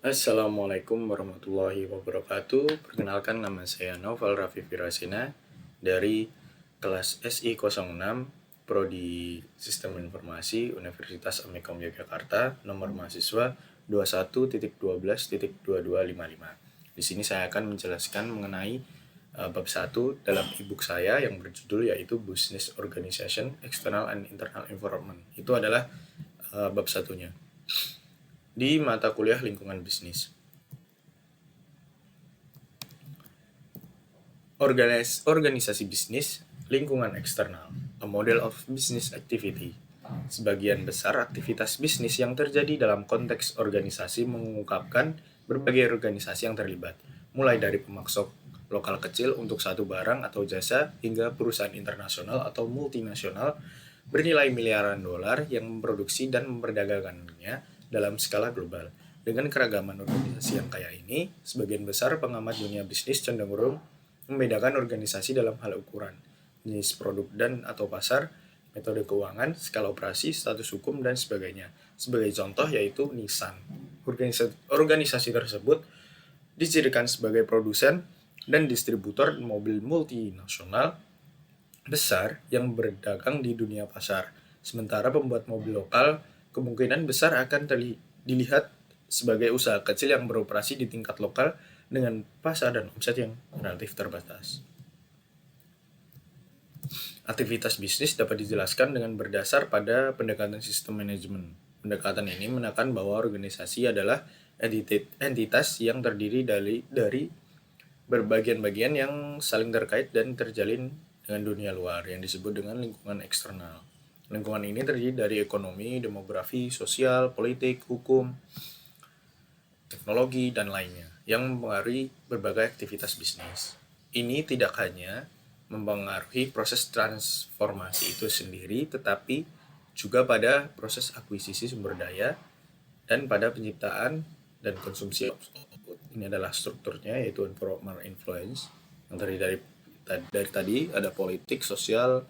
Assalamualaikum warahmatullahi wabarakatuh. Perkenalkan, nama saya Noval Raffi Firasina dari kelas SI06 Prodi Sistem Informasi Universitas Amikom Yogyakarta, nomor mahasiswa 21.12.2255. Di sini saya akan menjelaskan mengenai bab 1 dalam e-book saya yang berjudul yaitu Business Organization, External and Internal Environment. Itu adalah bab satunya di mata kuliah lingkungan bisnis. Organisasi bisnis, lingkungan eksternal, a model of business activity. Sebagian besar aktivitas bisnis yang terjadi dalam konteks organisasi mengungkapkan berbagai organisasi yang terlibat, mulai dari pemasok lokal kecil untuk satu barang atau jasa hingga perusahaan internasional atau multinasional bernilai miliaran dolar yang memproduksi dan memperdagangkannya dalam skala global. Dengan keragaman organisasi yang kaya ini, sebagian besar pengamat dunia bisnis cenderung membedakan organisasi dalam hal ukuran, jenis produk dan atau pasar, metode keuangan, skala operasi, status hukum, dan sebagainya. Sebagai contoh yaitu Nissan. Organisasi tersebut dicirikan sebagai produsen dan distributor mobil multinasional besar yang berdagang di dunia pasar. Sementara pembuat mobil lokal kemungkinan besar akan dilihat sebagai usaha kecil yang beroperasi di tingkat lokal dengan pasar dan omset yang relatif terbatas. Aktivitas bisnis dapat dijelaskan dengan berdasar pada pendekatan sistem manajemen. Pendekatan ini menekan bahwa organisasi adalah entitas yang terdiri dari berbagian-bagian yang saling terkait dan terjalin dengan dunia luar yang disebut dengan lingkungan eksternal. Lingkungan ini terdiri dari ekonomi, demografi, sosial, politik, hukum, teknologi, dan lainnya yang mempengaruhi berbagai aktivitas bisnis. Ini tidak hanya mempengaruhi proses transformasi itu sendiri, tetapi juga pada proses akuisisi sumber daya dan pada penciptaan dan konsumsi output. Ini adalah strukturnya, yaitu environmental influence yang terdiri dari tadi ada politik, sosial,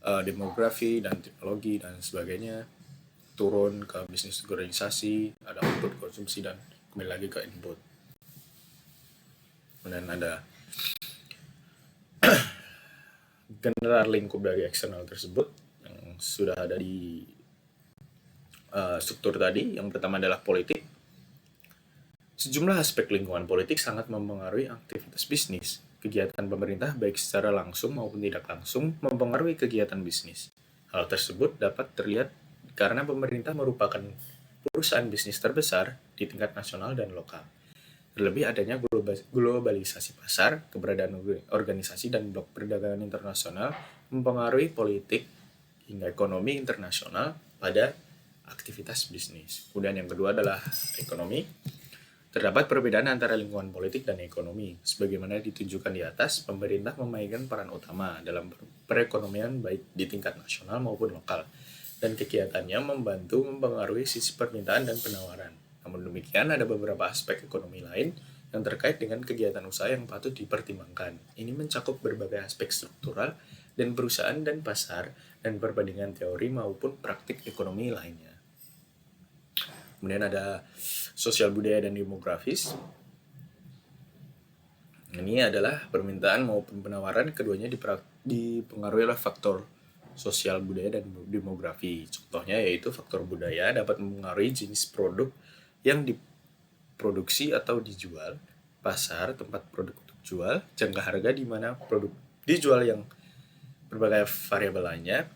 demografi, dan teknologi, dan sebagainya. Turun ke bisnis organisasi, ada output konsumsi, dan kembali lagi ke input. Kemudian ada general lingkup dari eksternal tersebut yang sudah ada di struktur tadi. Yang pertama adalah politik. Sejumlah aspek lingkungan politik sangat mempengaruhi aktivitas bisnis. Kegiatan pemerintah baik secara langsung maupun tidak langsung mempengaruhi kegiatan bisnis. Hal tersebut dapat terlihat karena pemerintah merupakan perusahaan bisnis terbesar di tingkat nasional dan lokal. Terlebih adanya globalisasi pasar, keberadaan organisasi dan blok perdagangan internasional mempengaruhi politik hingga ekonomi internasional pada aktivitas bisnis. Kemudian yang kedua adalah ekonomi. Terdapat perbedaan antara lingkungan politik dan ekonomi. Sebagaimana ditunjukkan di atas, pemerintah memainkan peran utama dalam perekonomian baik di tingkat nasional maupun lokal, dan kegiatannya membantu mempengaruhi sisi permintaan dan penawaran. Namun demikian, ada beberapa aspek ekonomi lain yang terkait dengan kegiatan usaha yang patut dipertimbangkan. Ini mencakup berbagai aspek struktural dan perusahaan dan pasar, dan perbandingan teori maupun praktik ekonomi lainnya. Kemudian ada sosial budaya dan demografis. Ini adalah permintaan maupun penawaran, keduanya dipengaruhi oleh faktor sosial budaya dan demografi. Contohnya yaitu faktor budaya dapat mempengaruhi jenis produk yang diproduksi atau dijual, pasar tempat produk untuk jual, jangka harga di mana produk dijual, yang berbagai variabel lainnya.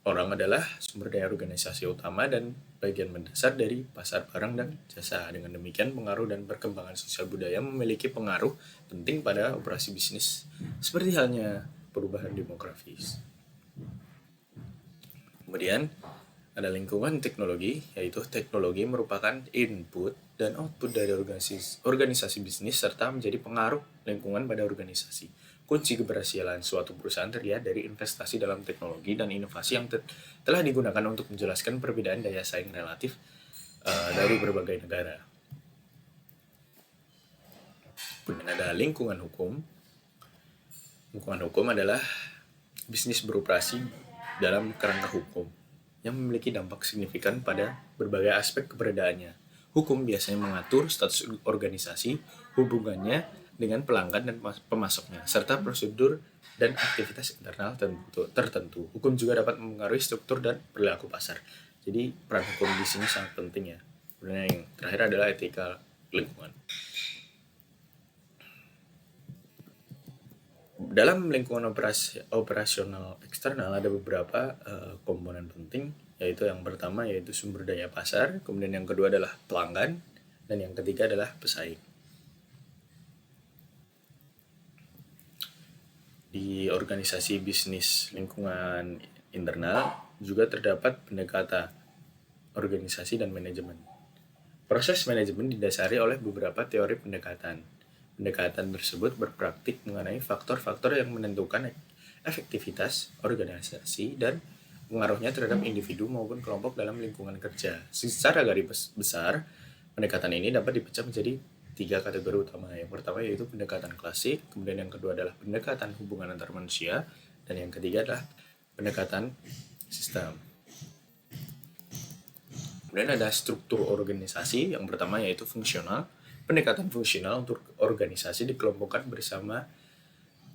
Orang adalah sumber daya organisasi utama dan bagian mendasar dari pasar barang dan jasa. Dengan demikian, pengaruh dan perkembangan sosial budaya memiliki pengaruh penting pada operasi bisnis, seperti halnya perubahan demografis. Kemudian ada lingkungan teknologi, yaitu teknologi merupakan input dan output dari organisasi bisnis serta menjadi pengaruh lingkungan pada organisasi. Kunci keberhasilan suatu perusahaan terlihat dari investasi dalam teknologi dan inovasi yang telah digunakan untuk menjelaskan perbedaan daya saing relatif dari berbagai negara. Kemudian ada lingkungan hukum. Lingkungan hukum adalah bisnis beroperasi dalam kerangka hukum yang memiliki dampak signifikan pada berbagai aspek keberadaannya. Hukum biasanya mengatur status organisasi, hubungannya dengan pelanggan dan pemasoknya, serta prosedur dan aktivitas internal tertentu. Hukum juga dapat mempengaruhi struktur dan perilaku pasar. Jadi peran hukum di sini sangat penting ya. Kemudian yang terakhir adalah etika lingkungan. Dalam lingkungan operasional eksternal ada beberapa komponen penting, yaitu yang pertama yaitu sumber daya pasar, kemudian yang kedua adalah pelanggan, dan yang ketiga adalah pesaing. Di organisasi bisnis lingkungan internal juga terdapat pendekatan organisasi dan manajemen. Proses manajemen didasari oleh beberapa teori pendekatan. Pendekatan tersebut berpraktik mengenai faktor-faktor yang menentukan efektivitas organisasi dan pengaruhnya terhadap individu maupun kelompok dalam lingkungan kerja. Secara garis besar, pendekatan ini dapat dipecah menjadi 3 kategori utama. Yang pertama yaitu pendekatan klasik, kemudian yang kedua adalah pendekatan hubungan antar manusia, dan yang ketiga adalah pendekatan sistem. Kemudian ada struktur organisasi, yang pertama yaitu fungsional. Pendekatan fungsional untuk organisasi dikelompokkan bersama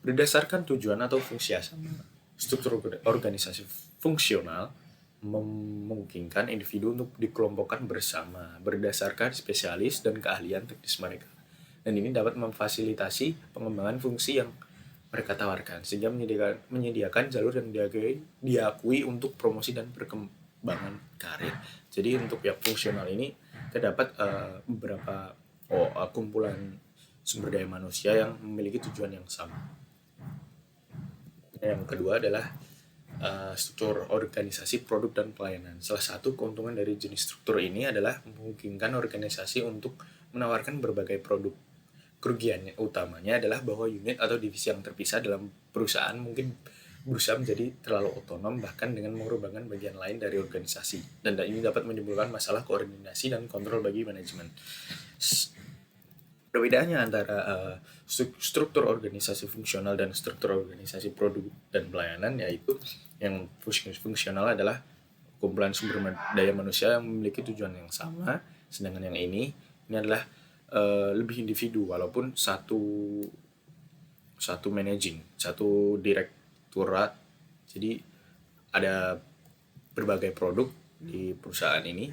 berdasarkan tujuan atau fungsi sama. Struktur organisasi fungsional memungkinkan individu untuk dikelompokkan bersama berdasarkan spesialis dan keahlian teknis mereka. Dan ini dapat memfasilitasi pengembangan fungsi yang mereka tawarkan, sehingga menyediakan jalur yang diakui untuk promosi dan perkembangan karir. Jadi untuk yang fungsional ini terdapat beberapa kumpulan sumber daya manusia yang memiliki tujuan yang sama. Yang kedua adalah struktur organisasi produk dan pelayanan. Salah satu keuntungan dari jenis struktur ini adalah memungkinkan organisasi untuk menawarkan berbagai produk. Kerugiannya utamanya adalah bahwa unit atau divisi yang terpisah dalam perusahaan mungkin berusaha menjadi terlalu otonom, bahkan dengan merupakan bagian lain dari organisasi. Dan ini dapat menimbulkan masalah koordinasi dan kontrol bagi manajemen. Perbedaannya antara struktur organisasi fungsional dan struktur organisasi produk dan pelayanan, yaitu yang fungsional adalah kumpulan sumber daya manusia yang memiliki tujuan yang sama, sedangkan yang ini adalah lebih individu, walaupun satu managing, satu direktorat. Jadi ada berbagai produk di perusahaan ini.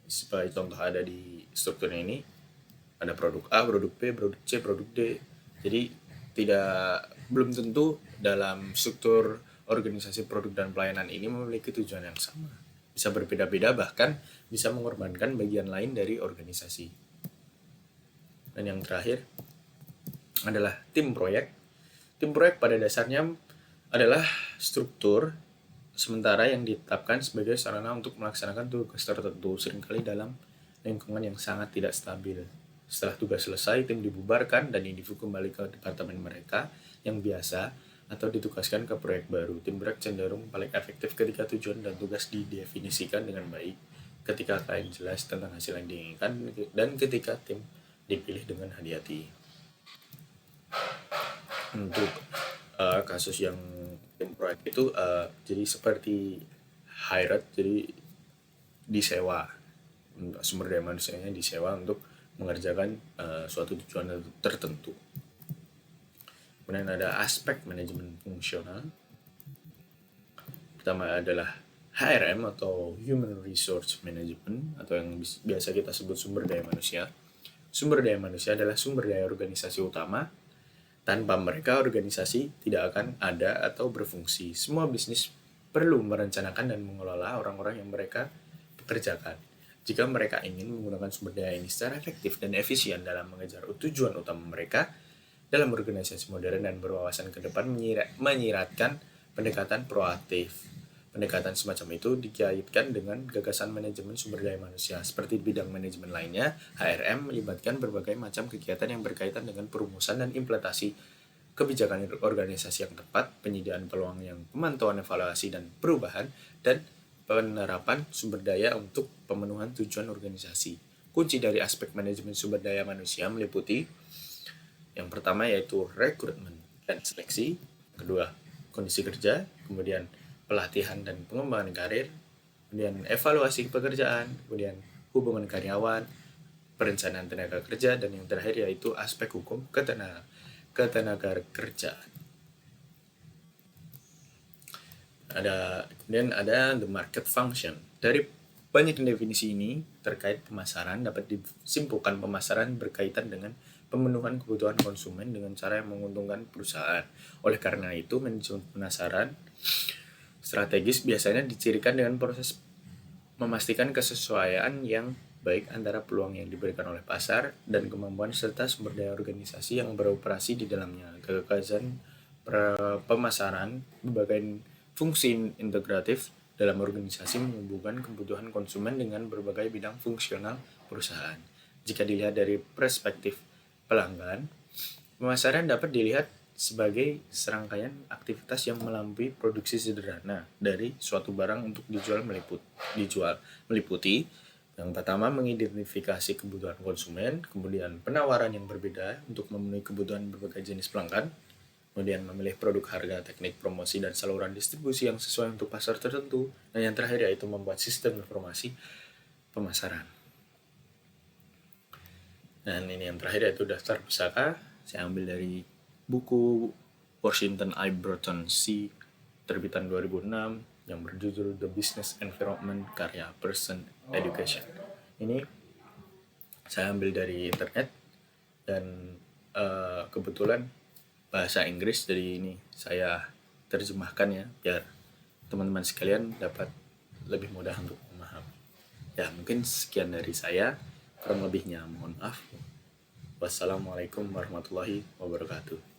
Sebagai contoh ada di strukturnya ini ada produk A, produk B, produk C, produk D. Jadi belum tentu dalam struktur organisasi produk dan pelayanan ini memiliki tujuan yang sama. Bisa berbeda-beda, bahkan bisa mengorbankan bagian lain dari organisasi. Dan yang terakhir adalah tim proyek. Tim proyek pada dasarnya adalah struktur sementara yang ditetapkan sebagai sarana untuk melaksanakan tugas tertentu, seringkali dalam lingkungan yang sangat tidak stabil. Setelah tugas selesai, tim dibubarkan dan individu kembali ke departemen mereka yang biasa atau ditugaskan ke proyek baru. Tim proyek cenderung paling efektif ketika tujuan dan tugas didefinisikan dengan baik, ketika klien jelas tentang hasil yang diinginkan, dan ketika tim dipilih dengan hati-hati. Untuk kasus yang tim proyek itu jadi seperti hired, jadi disewa, sumber daya manusianya disewa untuk mengerjakan suatu tujuan tertentu. Kemudian ada aspek manajemen fungsional. Pertama adalah HRM atau Human Resource Management, atau yang biasa kita sebut sumber daya manusia. Sumber daya manusia adalah sumber daya organisasi utama. Tanpa mereka, organisasi tidak akan ada atau berfungsi. Semua bisnis perlu merencanakan dan mengelola orang-orang yang mereka pekerjakan. Jika mereka ingin menggunakan sumber daya ini secara efektif dan efisien dalam mengejar tujuan utama mereka, dalam organisasi modern dan berwawasan ke depan menyiratkan pendekatan proaktif. Pendekatan semacam itu dikaitkan dengan gagasan manajemen sumber daya manusia. Seperti bidang manajemen lainnya, HRM melibatkan berbagai macam kegiatan yang berkaitan dengan perumusan dan implementasi kebijakan organisasi yang tepat, penyediaan peluang yang pemantauan evaluasi dan perubahan, dan penerapan sumber daya untuk pemenuhan tujuan organisasi. Kunci dari aspek manajemen sumber daya manusia meliputi yang pertama yaitu rekrutmen dan seleksi, kedua kondisi kerja, kemudian pelatihan dan pengembangan karir, kemudian evaluasi pekerjaan, kemudian hubungan karyawan, perencanaan tenaga kerja, dan yang terakhir yaitu aspek hukum ketenaga kerjaan. Kemudian ada the market function. Dari banyak definisi ini terkait pemasaran, dapat disimpulkan pemasaran berkaitan dengan pemenuhan kebutuhan konsumen dengan cara yang menguntungkan perusahaan. Oleh karena itu, manajemen pemasaran strategis biasanya dicirikan dengan proses memastikan kesesuaian yang baik antara peluang yang diberikan oleh pasar dan kemampuan serta sumber daya organisasi yang beroperasi di dalamnya. Gagasan pemasaran berbagai fungsi integratif dalam organisasi menghubungkan kebutuhan konsumen dengan berbagai bidang fungsional perusahaan. Jika dilihat dari perspektif pelanggan, pemasaran dapat dilihat sebagai serangkaian aktivitas yang melampaui produksi sederhana dari suatu barang untuk dijual meliputi yang pertama mengidentifikasi kebutuhan konsumen, kemudian penawaran yang berbeda untuk memenuhi kebutuhan berbagai jenis pelanggan, kemudian memilih produk, harga, teknik promosi, dan saluran distribusi yang sesuai untuk pasar tertentu, dan yang terakhir yaitu membuat sistem informasi pemasaran. Dan ini yang terakhir yaitu daftar pusaka. Saya ambil dari buku Washington I. Burton C. terbitan 2006 yang berjudul The Business Environment karya Pearson Education. Ini saya ambil dari internet dan kebetulan bahasa Inggris, jadi ini saya terjemahkan ya biar teman-teman sekalian dapat lebih mudah untuk memahami. Ya, mungkin sekian dari saya, kurang lebihnya mohon maaf. Wassalamualaikum warahmatullahi wabarakatuh.